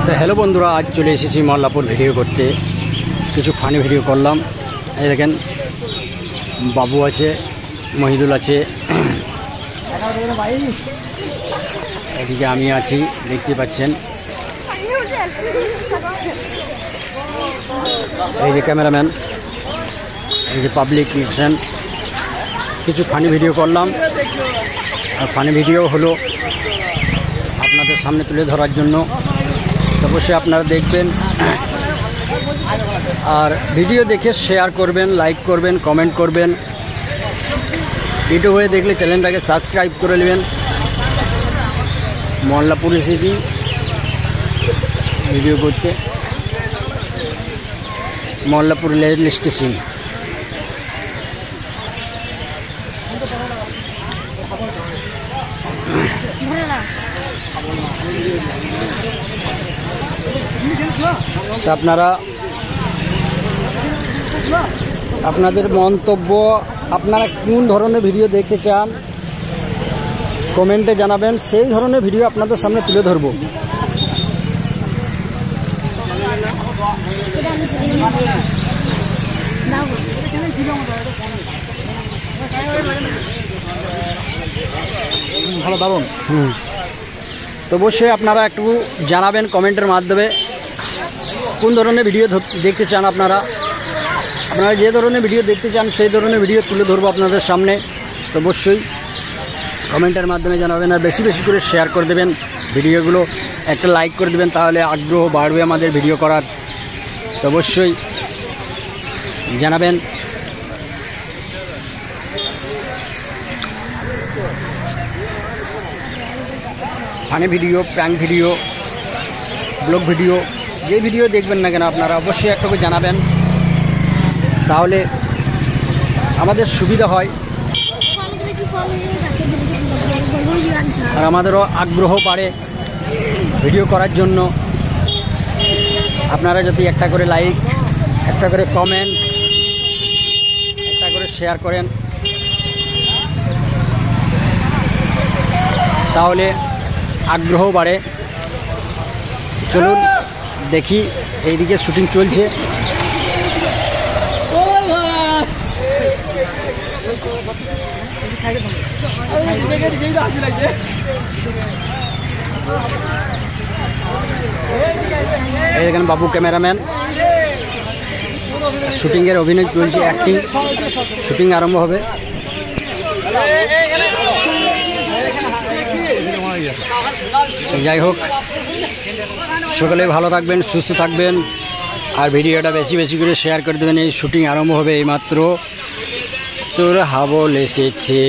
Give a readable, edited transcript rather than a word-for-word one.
তো হ্যালো বন্ধুরা, আজ চলে এসেছি মল্লাপুর ভিডিও করতে। কিছু ফানি ভিডিও করলাম। এই দেখেন বাবু আছে, মহিদুল আছে, এদিকে আমি আছি, দেখতে পাচ্ছেন। এই যে ক্যামেরাম্যান, এই যে পাবলিক রিয়াকশন। কিছু ফানি ভিডিও করলাম, আর ফানি ভিডিও হলো আপনাদের সামনে তুলে ধরার জন্য। অবশ্যই আপনারা দেখবেন, আর ভিডিও দেখে শেয়ার করবেন, লাইক করবেন, কমেন্ট করবেন। ভিডিও হয়ে দেখলে চ্যানেলটাকে সাবস্ক্রাইব করে নেবেন। মল্লাপুর এসেছি ভিডিও করতে, মল্লাপুর রেল স্টেশন। আপনারা আপনাদের মন্তব্য, আপনারা কোন ধরনের ভিডিও দেখতে চান কমেন্টে জানাবেন, সেই ধরনের ভিডিও আপনাদের সামনে তুলে ধরব। ভালো, দারুণ। তো অবশ্যই আপনারা একটু জানাবেন কমেন্টের মাধ্যমে কোন ধরনের ভিডিও দেখতে চান। আপনারা যে ধরনের ভিডিও দেখতে চান সেই ধরনের ভিডিও তুলে ধরবো আপনাদের সামনে। তো অবশ্যই কমেন্টের মাধ্যমে জানাবেন, আর বেশি বেশি করে শেয়ার করে দেবেন ভিডিওগুলো, একটা লাইক করে দেবেন, তাহলে আগ্রহ বাড়বে আমাদের ভিডিও করার। তো অবশ্যই জানাবেন। Funny video, prank video, blog video, যে ভিডিও দেখবেন না কেন আপনারা অবশ্যই একটা করে জানাবেন, তাহলে আমাদের সুবিধা হয় আর আমাদেরও আগ্রহ বাড়ে ভিডিও করার জন্য। আপনারা যদি একটা করে লাইক, একটা করে কমেন্ট, একটা করে শেয়ার করেন, তাহলে আগ্রহ বাড়ে। চলুন দেখি, এইদিকে শুটিং চলছে। এই দেখেন বাবু ক্যামেরাম্যান, শুটিংয়ের অভিনয় চলছে, অ্যাক্টিং। শুটিং আরম্ভ হবে। যাই হোক, সকলে ভালো থাকবেন, সুস্থ থাকবেন, আর ভিডিওটা বেশি বেশি করে শেয়ার করে দেবেন। এই শুটিং আরম্ভ হবে এইমাত্র। তোর হাবল এসেছে।